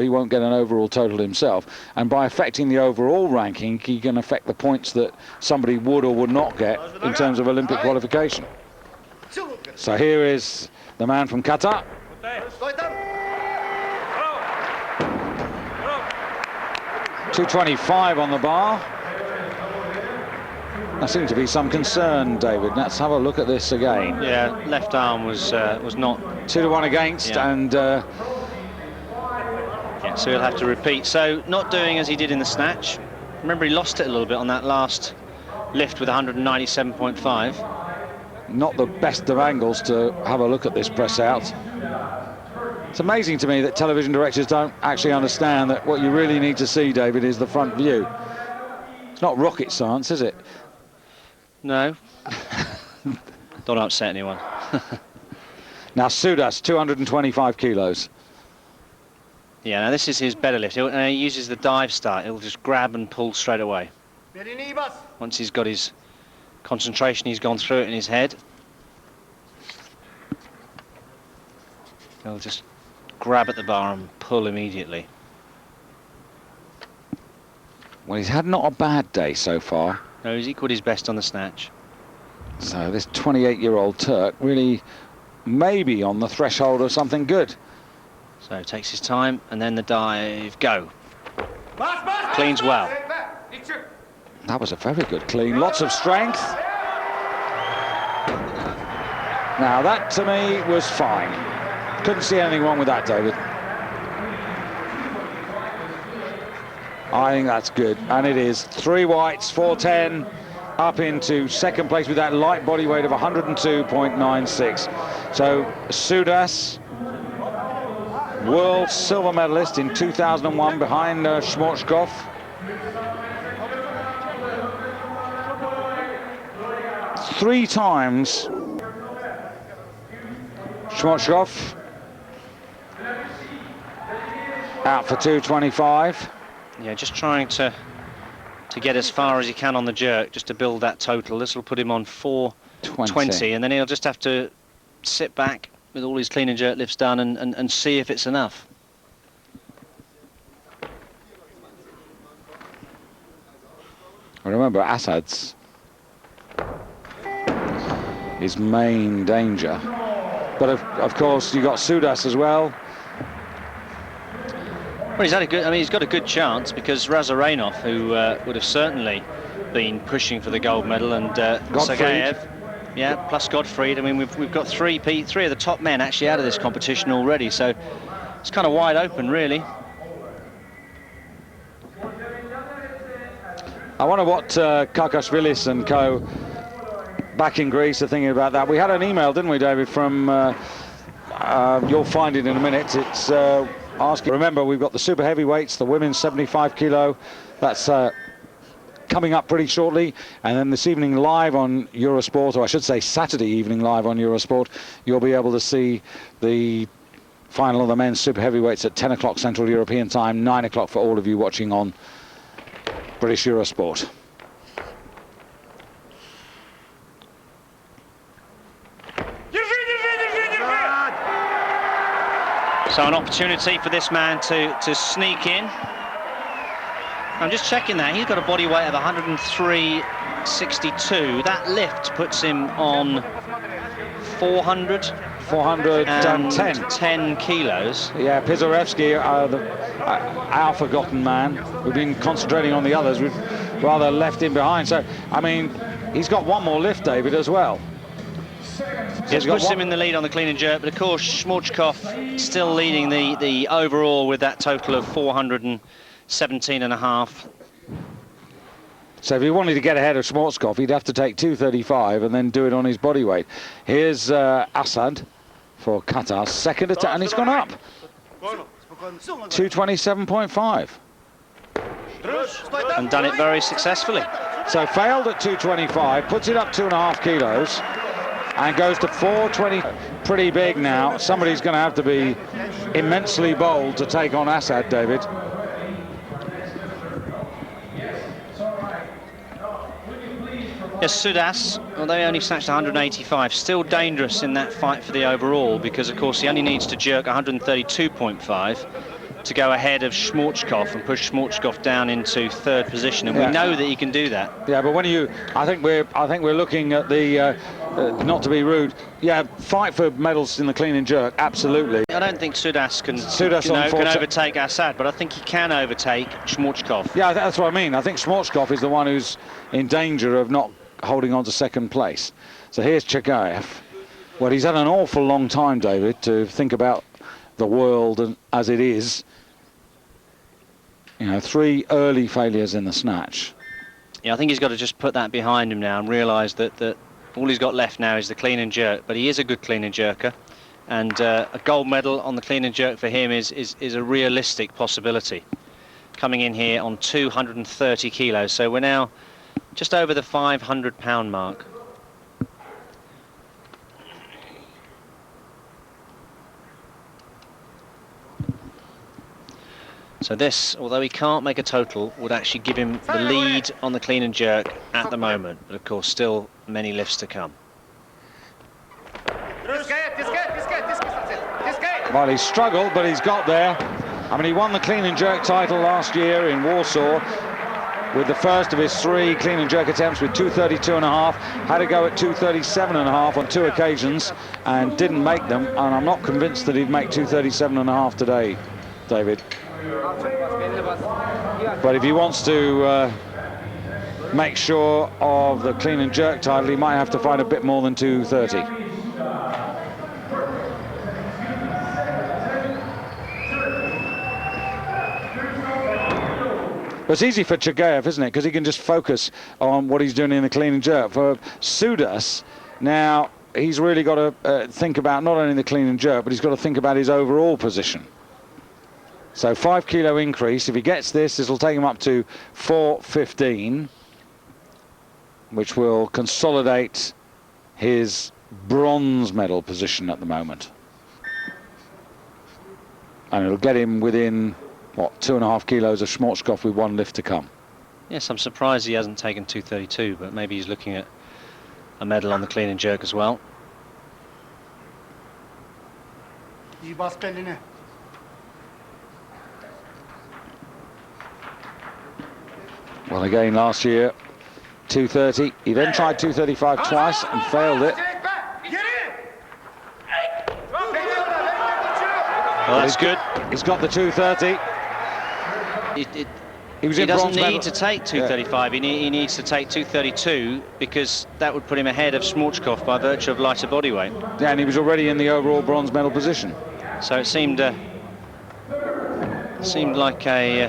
He won't get an overall total himself, and by affecting the overall ranking, he can affect the points that somebody would or would not get in terms of Olympic qualification. So here is the man from Qatar. 225 on the bar. There seemed to be some concern, David. Let's have a look at this again. Yeah, left arm was not 2-1 against, yeah. And yeah, so he'll have to repeat. So not doing as he did in the snatch. Remember, he lost it a little bit on that last lift with 197.5. not the best of angles to have a look at this press out. It's amazing to me that television directors don't actually understand that what you really need to see, David, is the front view. It's not rocket science, is it? No. Don't upset anyone. Now Sudas, 225 kilos. Yeah, now this is his better lift. He uses the dive start. He'll just grab and pull straight away. Once he's got his concentration, he's gone through it in his head. He'll just grab at the bar and pull immediately. Well, he's had not a bad day so far. No, he's equalled his best on the snatch. So this 28-year-old Turk really may be on the threshold of something good. So takes his time, and then the dive, go. Cleans well. That was a very good clean, lots of strength. Now that to me was fine. Couldn't see anything wrong with that, David. I think that's good, and it is. 3 whites, 410, up into second place with that light body weight of 102.96. So Sudas, world silver medalist in 2001 behind Schmorzkopf. Three times Schmorzkopf out for 225. Yeah, just trying to get as far as he can on the jerk, just to build that total. This will put him on 420, and then he'll just have to sit back with all his clean and jerk lifts done and see if it's enough. Remember, Assad's his main danger, but of course you got Sudas as well. Well, he's had a good. I mean, he's got a good chance because Razarenov, who would have certainly been pushing for the gold medal, and Sergeyev, yeah, plus Gottfried. I mean, we've got three of the top men actually out of this competition already, so it's kind of wide open, really. I wonder what Kakashvilis and co back in Greece are thinking about that. We had an email, didn't we, David, from, you'll find it in a minute. It's asking, remember, we've got the super heavyweights, the women's 75 kilo. That's coming up pretty shortly. And then this evening live on Eurosport, or I should say Saturday evening live on Eurosport, you'll be able to see the final of the men's super heavyweights at 10 o'clock Central European time, 9 o'clock for all of you watching on British Eurosport. So an opportunity for this man to sneak in. I'm just checking that. He's got a body weight of 103.62. That lift puts him on 410 kilos. Yeah, Pizarevsky, our forgotten man. We've been concentrating on the others. We've rather left him behind. So, I mean, he's got one more lift, David, as well. It puts him in the lead on the clean and jerk, but of course Schmorzkopf still leading the overall with that total of 417.5. So if he wanted to get ahead of Schmorzkopf, he'd have to take 235 and then do it on his body weight. Here's Assad for Qatar, second attack, and he's gone up. 227.5. And done it very successfully. So failed at 225, puts it up 2.5 kilos. And goes to 420, pretty big now. Somebody's going to have to be immensely bold to take on Assad, David. Yes, Sudas, although he only snatched 185, still dangerous in that fight for the overall because, of course, he only needs to jerk 132.5. to go ahead of Schmorchkov and push Schmorchkov down into third position, and we know that he can do that. Yeah, but when I think we're looking at the not to be rude. Yeah, fight for medals in the clean and jerk. Absolutely. I don't think Sudas can overtake Assad, but I think he can overtake Schmorchkov. Yeah, that's what I mean. I think Schmorchkov is the one who's in danger of not holding on to second place. So here's Chagayev. Well, he's had an awful long time, David, to think about the world as it is. You know, 3 early failures in the snatch. Yeah, I think he's got to just put that behind him now and realise that all he's got left now is the clean and jerk. But he is a good clean and jerker, and a gold medal on the clean and jerk for him is a realistic possibility. Coming in here on 230 kilos, so we're now just over the 500-pound mark. So this, although he can't make a total, would actually give him the lead on the clean and jerk at the moment. But of course, still many lifts to come. Well, he's struggled, but he's got there. I mean, he won the clean and jerk title last year in Warsaw with the first of his 3 clean and jerk attempts with 232.5. Had to go at 237.5 on 2 occasions and didn't make them. And I'm not convinced that he'd make 237.5 today, David. But if he wants to make sure of the clean and jerk title, he might have to find a bit more than 230. But it's easy for Chagayev, isn't it? Because he can just focus on what he's doing in the clean and jerk. For Sudas, now he's really got to think about not only the clean and jerk, but he's got to think about his overall position. So 5 kilo increase. If he gets this will take him up to 415, which will consolidate his bronze medal position at the moment. And it'll get him within, what, 2.5 kilos of Schmorchkov with 1 lift to come. Yes, I'm surprised he hasn't taken 232, but maybe he's looking at a medal on the clean and jerk as well. Well, again, last year, 230. He then tried 235 twice and failed it. Well, that's good. He's got the 230. He doesn't need to take 235. Yeah. He needs to take 232 because that would put him ahead of Schmorchkov by virtue of lighter body weight. Yeah, and he was already in the overall bronze medal position. So it seemed like a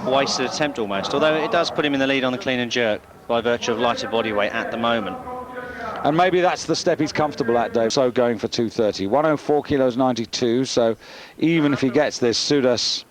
wasted attempt almost, although it does put him in the lead on the clean and jerk by virtue of lighter body weight at the moment. And maybe that's the step he's comfortable at, Dave. So going for 230. 104 kilos 92, so even if he gets this, Sudas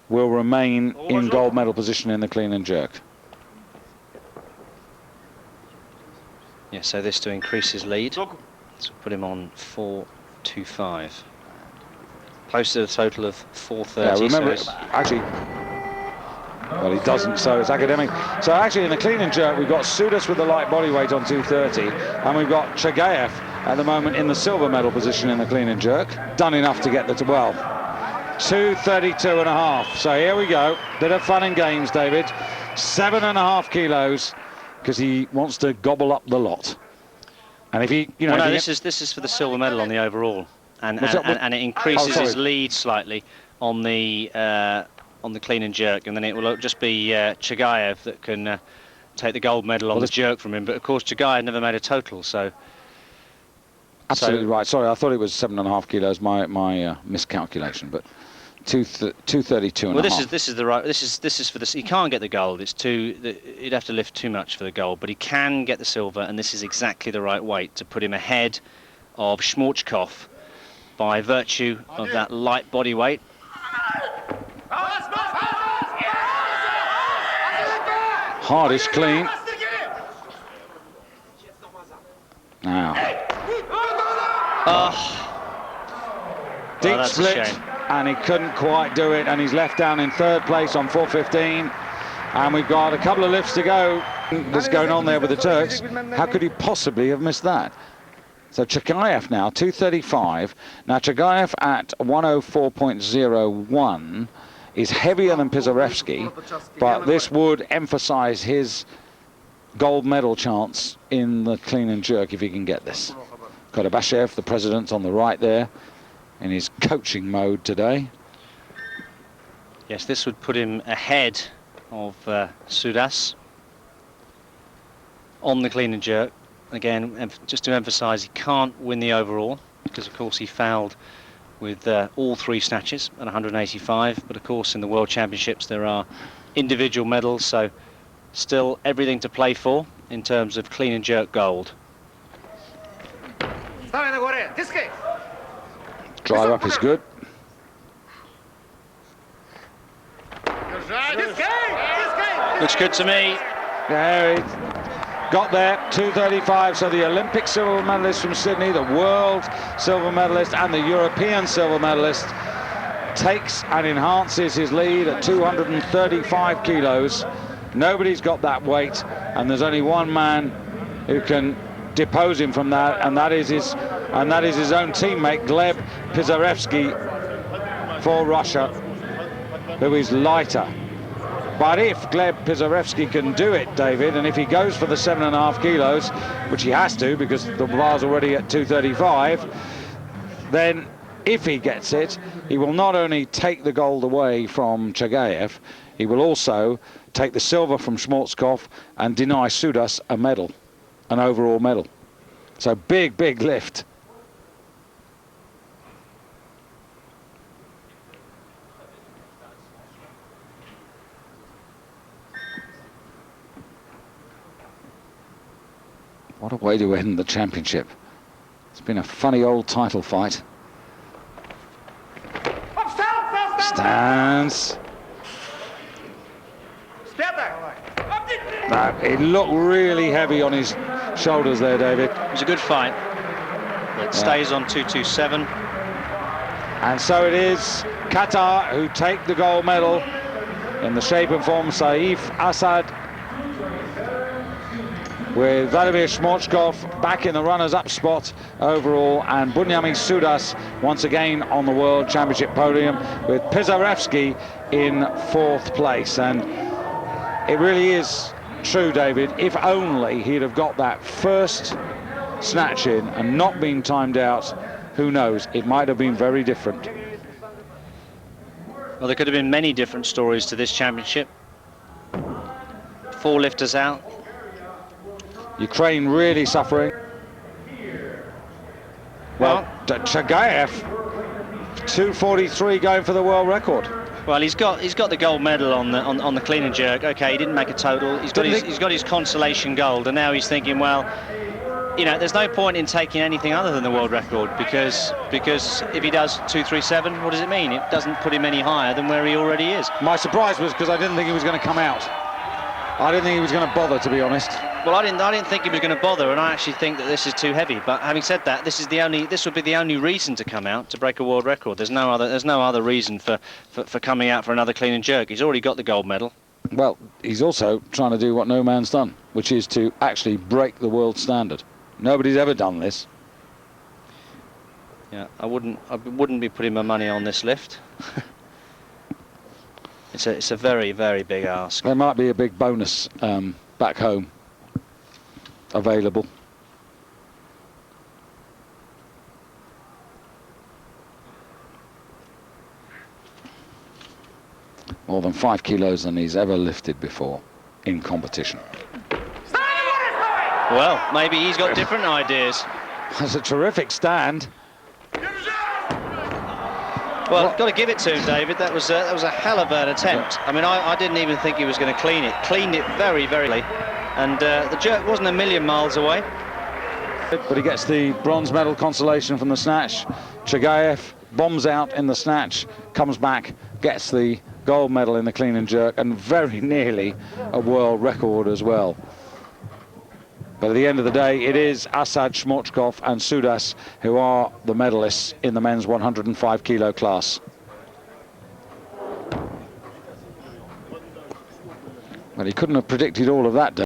will remain in gold medal position in the clean and jerk. Yeah, so this to increase his lead. So put him on 425. Close to the total of 430. Yeah, remember, so actually, well, he doesn't, so it's academic. So actually, in the clean and jerk, we've got Sudas with the light body weight on 230, and we've got Chagayev at the moment in the silver medal position in the clean and jerk. Done enough to get the 232.5. So here we go. Bit of fun and games, David. 7.5 kilos, because he wants to gobble up the lot. And if he, you know, well, no, this is for the silver medal on the overall. And it increases his lead slightly on the clean and jerk, and then it will just be Chagayev that can take the gold medal on the jerk from him. But of course, Chagayev never made a total, so absolutely right. Sorry, I thought it was 7.5 kilos. My miscalculation, but 232.5. Well, this is the right. This is for the. He can't get the gold. It's he'd have to lift too much for the gold, but he can get the silver, and this is exactly the right weight to put him ahead of Schmorchkov by virtue of that light body weight. Hardest clean. Now. Deep split, and he couldn't quite do it, and he's left down in 3rd place on 415. And we've got a couple of lifts to go. That's going on there with the Turks. How could he possibly have missed that? So Chagayev now, 235. Now Chagayev at 104.01 is heavier than Pisarevsky, but this would emphasize his gold medal chance in the clean and jerk if he can get this. Kodabashev, the president, on the right there in his coaching mode today. Yes, this would put him ahead of Sudas on the clean and jerk. Again, just to emphasise, he can't win the overall because, of course, he fouled with all 3 snatches at 185. But, of course, in the World Championships, there are individual medals, so still everything to play for in terms of clean and jerk gold. Drive up is good. Looks good to me. Yeah, he got there, 235. So the Olympic silver medalist from Sydney, the world silver medalist and the European silver medalist takes and enhances his lead at 235 kilos. Nobody's got that weight, and there's only one man who can depose him from that, and that is his own teammate Gleb Pisarevsky for Russia, who is lighter. But if Gleb Pisarevsky can do it, David, and if he goes for the 7.5 kilos, which he has to because the bar's already at 235, then if he gets it, he will not only take the gold away from Chagayev, he will also take the silver from Schwarzkopf and deny Sudas a medal, an overall medal. So big, big lift. What a way to end the championship. It's been a funny old title fight. Stands. It looked really heavy on his shoulders there, David. It was a good fight. It stays on 227. And so it is Qatar who take the gold medal in the shape and form Saif Assad, with Vladimir Schwarzkopf back in the runners-up spot overall, and Bunyamin Sudas once again on the World Championship podium, with Pisarevsky in 4th place. And it really is true, David, if only he'd have got that first snatch in and not been timed out, who knows, it might have been very different. Well, there could have been many different stories to this championship. 4 lifters out. Ukraine really suffering. Well, Chagayev, 243 going for the world record. Well, he's got the gold medal on the clean and jerk. Okay, he didn't make a total. He's got his consolation gold, and now he's thinking, well, you know, there's no point in taking anything other than the world record, because if he does 237, what does it mean? It doesn't put him any higher than where he already is. My surprise was because I didn't think he was going to come out. I didn't think he was going to bother, to be honest. Well, I didn't think he was going to bother, and I actually think that this is too heavy. But having said that, this would be the only reason to come out, to break a world record. There's no other reason for coming out for another clean and jerk. He's already got the gold medal. Well, he's also trying to do what no man's done, which is to actually break the world standard. Nobody's ever done this. Yeah, I wouldn't be putting my money on this lift. It's a very, very big ask. There might be a big bonus back home available. More than 5 kilos than he's ever lifted before in competition. Well, maybe he's got different ideas. That's a terrific stand. Well, got to give it to him, David. That was a hell of an attempt. I mean, I didn't even think he was going to clean it. Cleaned it very, very late. And the jerk wasn't a million miles away. But he gets the bronze medal consolation from the snatch. Chagayev bombs out in the snatch, comes back, gets the gold medal in the clean and jerk, and very nearly a world record as well. But at the end of the day, it is Assad, Schwarzkopf and Sudas who are the medalists in the men's 105 kilo class. Well, he couldn't have predicted all of that,